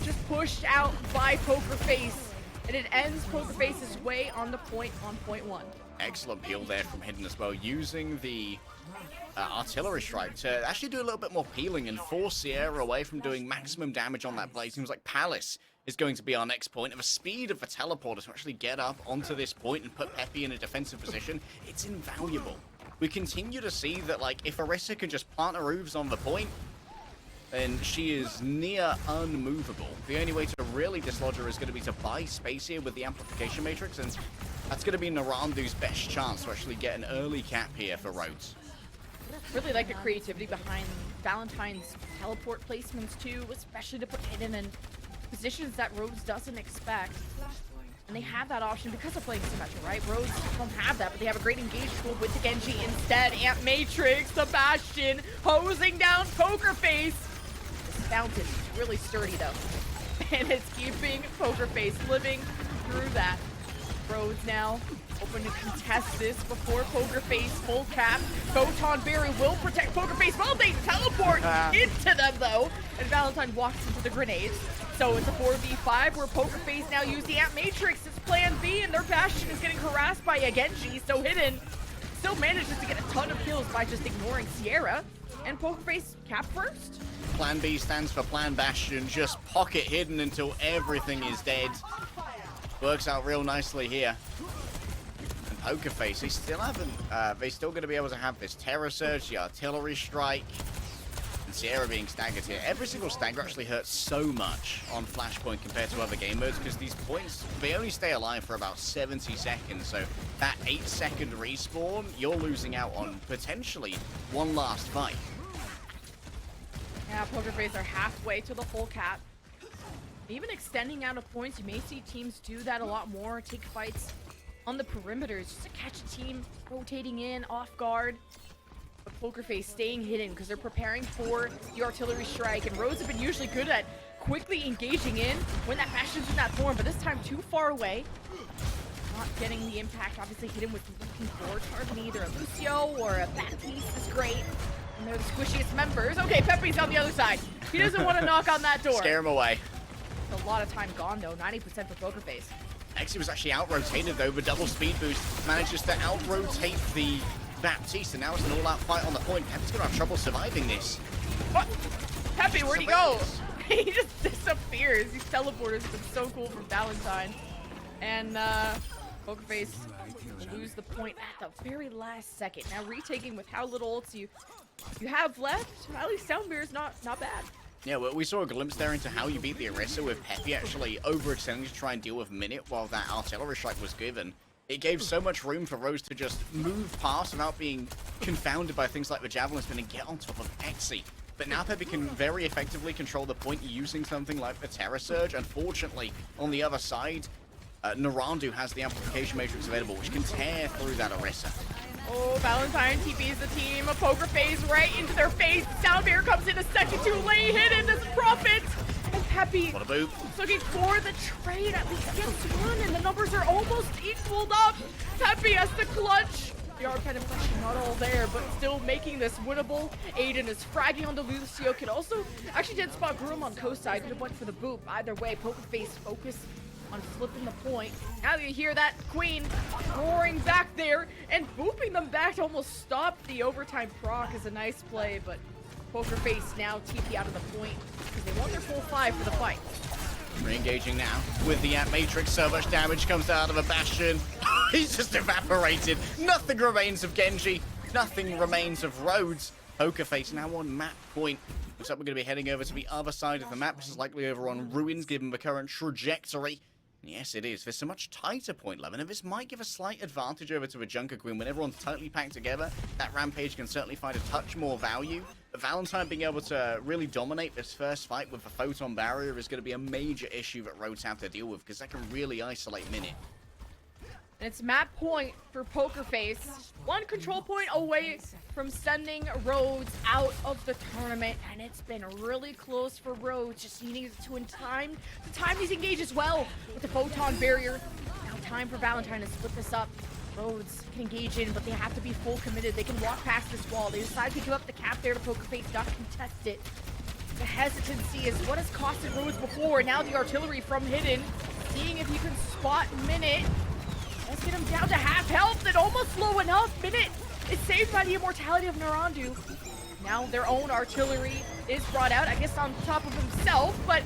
just pushed out by Poker Face, and it ends Poker Face's way on the point on point one. Excellent peel there from Hidden as well, using the artillery strike to actually do a little bit more peeling and force Sierra away from doing maximum damage on that blade. Seems like Palace is going to be our next point. Of a speed of a teleporter to actually get up onto this point and put Peppy in a defensive position, it's invaluable. We continue to see that, like, if Orisa can just plant her roofs on the point, then she is near unmovable. The only way to really dislodge her is going to be to buy space here with the Amplification Matrix, and that's going to be Narandu's best chance to actually get an early cap here for Rhodes. Really like the creativity behind Valentine's teleport placements too, especially to put Hidden in positions that Rhodes doesn't expect. And they have that option because of playing Symmetra, right? Rhodes don't have that, but they have a great engage tool with the Genji instead. Ant Matrix, the Bastion, hosing down Poker Face. This fountain is really sturdy though. And it's keeping Poker Face living through that. Rhodes now open to contest this before Poker Face full cap. Photon Berry will protect Poker Face while they teleport into them though. And Valentine walks into the grenades. So it's a 4v5 where Poker Face now use the Ant Matrix as plan B, and their Bastion is getting harassed by a Genji. So Hidden still manages to get a ton of kills by just ignoring Sierra. And Poker Face cap first. Plan B stands for Plan Bastion. Just pocket Hidden until everything is dead. Works out real nicely here. And Poker Face, they still haven't, they're still going to be able to have this Terror Surge, the Artillery Strike, and Sierra being staggered here. Every single stagger actually hurts so much on Flashpoint compared to other game modes, because these points, they only stay alive for about 70 seconds, so that 8-second respawn, you're losing out on potentially one last fight. Yeah, Poker Face are halfway to the full cap. Even extending out of points, you may see teams do that a lot more, take fights on the perimeters, just to catch a team rotating in, off guard. But Poker Face staying hidden because they're preparing for the artillery strike, and Rhodes have been usually good at quickly engaging in when that Bastion's in that form, but this time too far away. Not getting the impact, obviously Hidden was looking for targeting either a Lucio or a Baptiste is great. And they're the squishiest members. Okay, Pepe's on the other side. He doesn't want to knock on that door. Scare him away. A lot of time gone though, 90% for Poker Face. Xe was actually out-rotated though, with double speed boost. Manages to out-rotate the Baptiste, and now it's an all-out fight on the point. Pepe's gonna have trouble surviving this. What? Pepe, where'd he go? He just disappears. These teleporters have been so cool from Valentine. And Poker Face will lose the point at the very last second. Now retaking with how little ults you have left, at least Soundbeer's not bad. Yeah, well, we saw a glimpse there into how you beat the Orisa with Peppy actually overextending to try and deal with Minute while that artillery strike was given. It gave so much room for Rose to just move past without being confounded by things like the Javelin Spin and get on top of Xe. But now Peppy can very effectively control the point using something like the Terror Surge. Unfortunately, on the other side, Narandu has the Amplification Matrix available, which can tear through that Orisa. Oh, Valentine TP's the team. A Poker Face right into their face. Soundbear comes in a second too late. Hidden this Prophet. And Peppy What a boop. looking for the trade. At least gets one, and the numbers are almost equaled up. Peppy has to clutch. The R-Pen impression not all there, but still making this winnable. Aiden is fragging on the Lucio. Can also actually did spot Groom on coast side. Could have went for the boop. Either way, Poker Face focus on flipping the point. Now you hear that Queen roaring back there and booping them back to almost stop the overtime proc is a nice play, but Poker Face now TP out of the point because they want their full 5 for the fight. Re-engaging now with the Ant Matrix. So much damage comes out of a Bastion. He's just evaporated. Nothing remains of Genji. Nothing remains of Rhodes. Poker Face now on map point. Looks like we're going to be heading over to the other side of the map. This is likely over on Ruins, given the current trajectory. Yes, it is. There's a much tighter point level, and this might give a slight advantage over to a Junker Queen. When everyone's tightly packed together, that Rampage can certainly find a touch more value. But Valentine being able to really dominate this first fight with the Photon Barrier is going to be a major issue that Rhodes have to deal with, because that can really isolate Minute. And it's map point for Poker Face. One control point away from sending Rhodes out of the tournament, and it's been really close for Rhodes. Just needing to time these engages well with the Photon Barrier. Now time for Valentine to split this up. Rhodes can engage in, but they have to be full committed. They can walk past this wall. They decide to give up the cap there to Poker Face, not contest it. The hesitancy is what has costed Rhodes before. Now the artillery from Hidden, seeing if you can spot Minute. Let's get him down to half health and almost low enough. Minute is saved by the immortality of Narandu. Now their own artillery is brought out, I guess on top of himself, but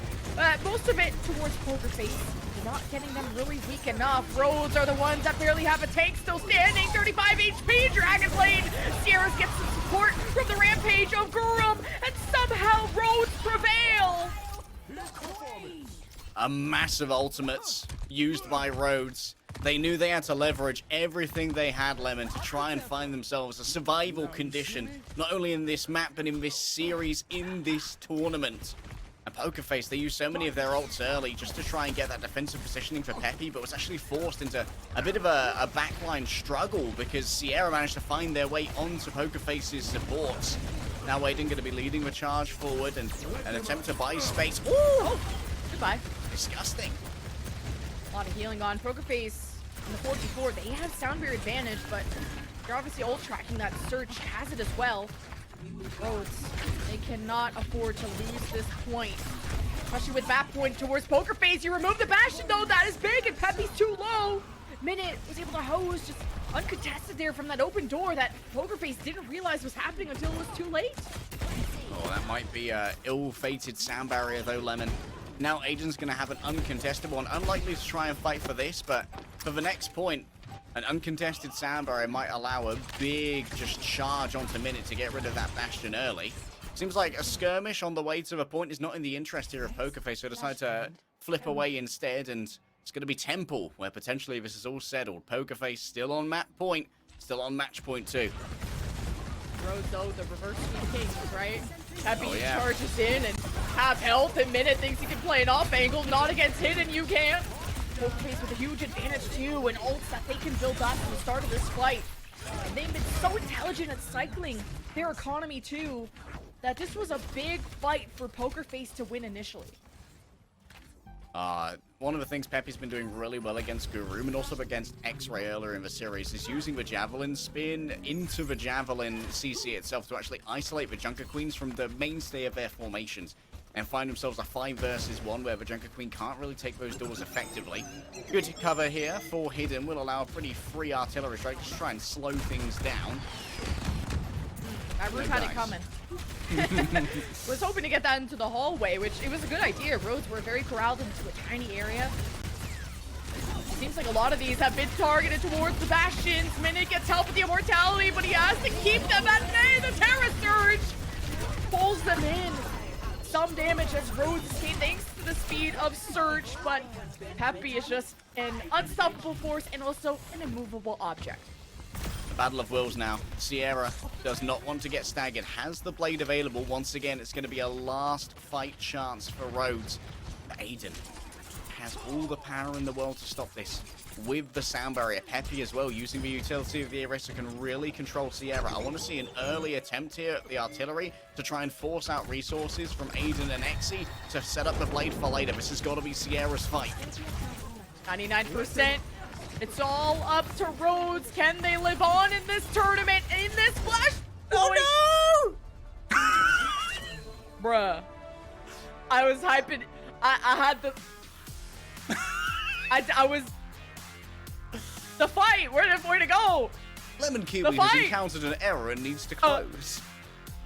most of it towards Poker Face. Not getting them really weak enough. Rhodes are the ones that barely have a tank still standing. 35 HP, Dragon Blade. Sierras gets some support from the Rampage of Gurum, and somehow Rhodes prevail. A massive ultimates used by Rhodes. They knew they had to leverage everything they had, Lemon, to try and find themselves a survival condition, not only in this map, but in this series, in this tournament. And Poker Face, they used so many of their ults early just to try and get that defensive positioning for Peppy, but was actually forced into a bit of a backline struggle because Sierra managed to find their way onto Poker Face's supports. Now Aiden going to be leading the charge forward and an attempt to buy space. Ooh! Oh, goodbye. Disgusting. A lot of healing on Poker Face in the 4v4. They have sound barrier advantage, but they're obviously ult tracking. That Surge has it as well. Rhodes, they cannot afford to lose this point, especially with that point towards Poker Face. You remove the Bastion though, that is big, and Peppy's too low. Minute was able to hose just uncontested there from that open door that Poker Face didn't realize was happening until it was too late. Oh, that might be a ill-fated sound barrier though, Lemon. Now Aiden's going to have an uncontested one. Unlikely to try and fight for this, but for the next point, an uncontested sound barrier might allow a big just charge onto Minute to get rid of that Bastion early. Seems like a skirmish on the way to the point is not in the interest here of Poker Face, so decide to flip away instead, and it's going to be Temple, where potentially this is all settled. Poker Face still on map point, still on match point too. Rhodes though, the reverse speed king, right? Peppy Oh, yeah. charges in and half health, and Minute thinks he can play an off angle, not against Hidden, you can't. Poker Face with a huge advantage too, and ults that they can build up from the start of this fight. And they've been so intelligent at cycling their economy too, that this was a big fight for Poker Face to win initially. One of the things Peppy's been doing really well against Gurum and also against X-Ray earlier in the series is using the Javelin spin into the Javelin CC itself to actually isolate the Junker Queens from the mainstay of their formations and find themselves a 5 versus 1 where the Junker Queen can't really take those doors effectively. Good cover here for Hidden will allow a pretty free artillery strike to try and slow things down. Root had it coming. Was hoping to get that into the hallway, which it was a good idea. Roads were very corralled into a tiny area. Seems like a lot of these have been targeted towards the Bastions. Minute gets help with the immortality, but he has to keep them at bay. The Terra Surge pulls them in. Some damage as Rhodes escaped thanks to the speed of Surge, but Peppy is just an unstoppable force and also an immovable object. Battle of Wills now. Sierra does not want to get staggered. Has the blade available. Once again, it's going to be a last fight chance for Rhodes. But Aiden has all the power in the world to stop this. With the sound barrier. Peppy as well, using the utility of the Arista, can really control Sierra. I want to see an early attempt here at the artillery to try and force out resources from Aiden and Exy to set up the blade for later. This has got to be Sierra's fight. 99%. It's all up to Rhodes. Can they live on in this tournament? In this flash? Oh no! Bruh. I was hyping. I had the... I was... The fight! Where to go? Lemon Kiwi has encountered an error and needs to close.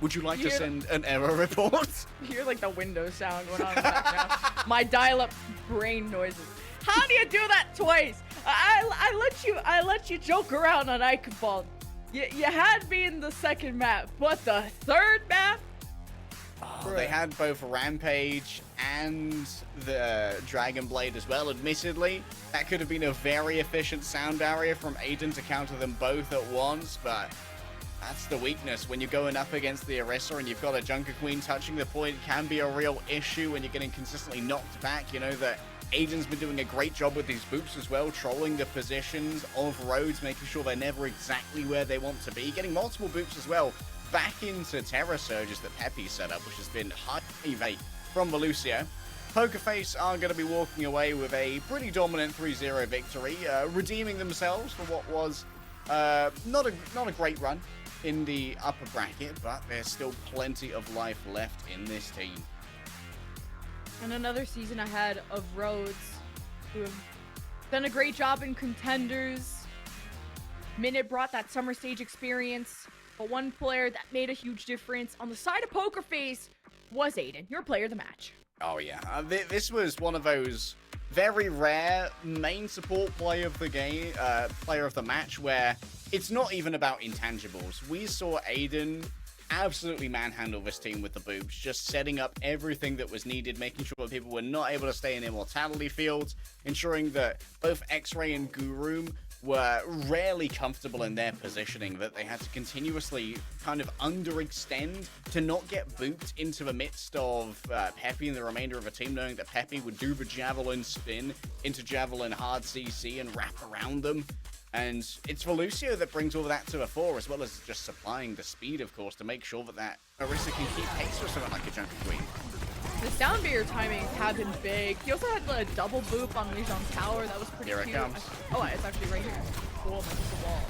Would you like to send an error report? You hear like the Windows sound going on in the background. My dial-up brain noises. How do you do that twice? I let you joke around on Icon Ball. You had me in the second map, but the third map? Oh, they had both Rampage and the Dragon Blade as well. Admittedly, that could have been a very efficient sound barrier from Aiden to counter them both at once, but that's the weakness. When you're going up against the Orisa and you've got a Junker Queen touching the point, it can be a real issue when you're getting consistently knocked back. You know that Aiden's been doing a great job with these boots as well, trolling the positions of Rhodes, making sure they're never exactly where they want to be, getting multiple boots as well back into Terra Surges that Pepe set up, which has been highly vague from Lucio. Pokerface are going to be walking away with a pretty dominant 3-0 victory, redeeming themselves for what was not a great run in the upper bracket, but there's still plenty of life left in this team. And another season ahead of Rhodes, who have done a great job in contenders. Minute brought that summer stage experience, but one player that made a huge difference on the side of Pokerface was Aiden, your player of the match. Oh yeah, this was one of those very rare main support play of the game, player of the match, where it's not even about intangibles. We saw Aiden absolutely manhandle this team with the boobs, just setting up everything that was needed, making sure that people were not able to stay in immortality fields, ensuring that both X-Ray and Gurum were rarely comfortable in their positioning, that they had to continuously kind of underextend to not get booped into the midst of Pepe and the remainder of the team, knowing that Pepe would do the Javelin spin into Javelin hard CC and wrap around them. And it's Lucio that brings all of that to the fore, as well as just supplying the speed, of course, to make sure that Orisa can keep pace with someone like a Junker Queen. The sound barrier timings have been big. He also had a double boop on Jang Tower. That was pretty cute. Here it comes. Oh, it's actually right here. Cool, the wall.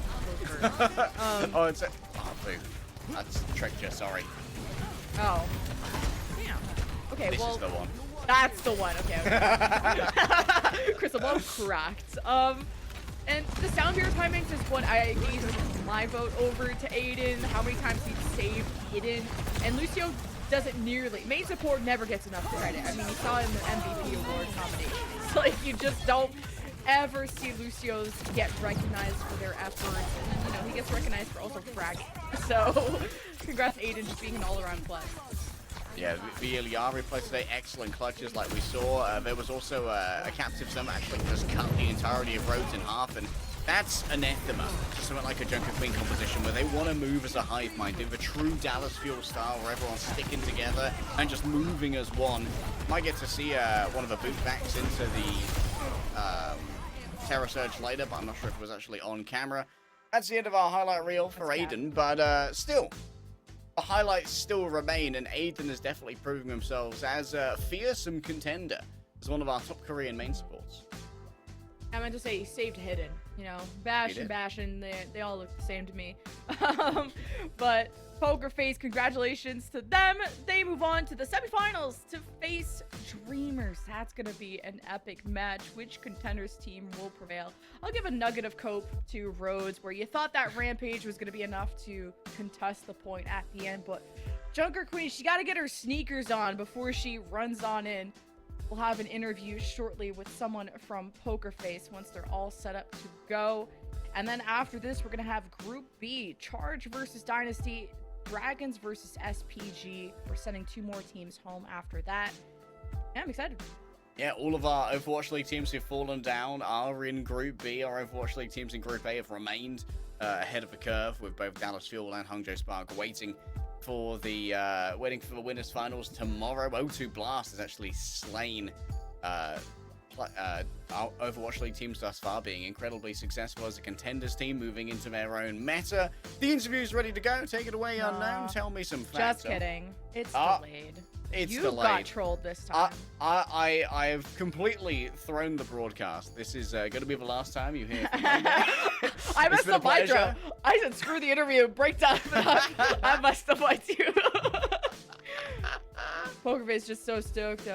Oh, it's a... Oh, boo. That's tricked you, sorry. Oh. Damn. Okay, this well... is the one. That's the one. Okay. Crystal ball cracked. And the sound barrier timings is what I gave my vote over to Aiden, how many times he saved hidden. And Lucio doesn't nearly. Main support never gets enough credit. I mean, you saw in the MVP award nominations. Like, you just don't ever see Lucios get recognized for their efforts. And then, you know, he gets recognized for also fragging. So, congrats Aiden, just being an all-around play. Yeah, the Iliari play today, excellent clutches like we saw. There was also a Captive Summon actually just cut the entirety of Rhodes in half, and that's anathema to something like a Junker Queen composition where they want to move as a hive mind, do the true Dallas Fuel style where everyone's sticking together and just moving as one. Might get to see one of the bootbacks into the Terra Surge later, but I'm not sure if it was actually on camera. That's the end of our highlight reel for Aiden, but still. The highlights still remain, and Aiden is definitely proving themselves as a fearsome contender, as one of our top Korean main supports. I meant to say he saved hidden. You know, Bash and Bashin, they all look the same to me. But Pokerface, congratulations to them. They move on to the semifinals to face Dreamers. That's going to be an epic match. Which contenders team will prevail? I'll give a nugget of cope to Rhodes, where you thought that Rampage was going to be enough to contest the point at the end, but Junker Queen, she got to get her sneakers on before she runs on in. We'll have an interview shortly with someone from Pokerface once they're all set up to go. And then after this, we're going to have Group B, Charge versus Dynasty, Dragons versus SPG. We're sending 2 more teams home after that. Yeah, I'm excited. Yeah, all of our Overwatch League teams who've fallen down are in Group B. Our Overwatch League teams in Group A have remained ahead of the curve, with both Dallas Fuel and Hangzhou Spark waiting for the winners finals tomorrow. O2 Blast has actually slain our Overwatch League teams thus far, being incredibly successful as a contenders team, moving into their own meta. The interview's ready to go. Take it away, Unknown. Tell me some facts. Just kidding. It's delayed. It's you delayed. got trolled this time. I have completely thrown the broadcast. This is going to be the last time you hear from me. I messed up my intro. I said screw the interview, break down. I messed up my too. Pokerface just so stoked.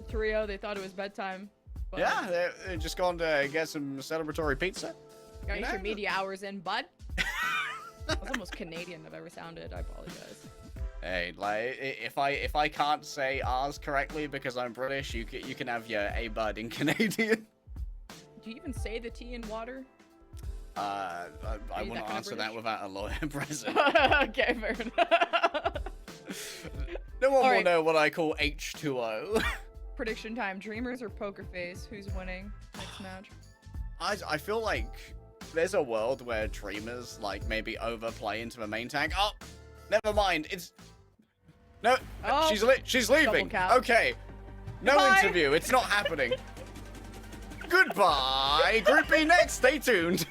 Trio, they thought it was bedtime. But Yeah, they're just going to get some celebratory pizza. Gotta You get your know? media hours in, bud. That's the most Canadian I've ever sounded. I apologize. Hey, like if I can't say ours correctly because I'm British, you can have your A bud in Canadian. Do you even say the T in water? I Are you wouldn't that kind of answer that British? without a lawyer present. Okay, fair enough. No one will Alright. know what I call H2O. Prediction time: Dreamers or Poker Face? Who's winning next match? I feel like there's a world where Dreamers like maybe overplay into the main tank. Oh, never mind. It's no. Oh, She's leaving. cap. Okay. No Goodbye. interview. It's not happening. Goodbye. Group B next. Stay tuned.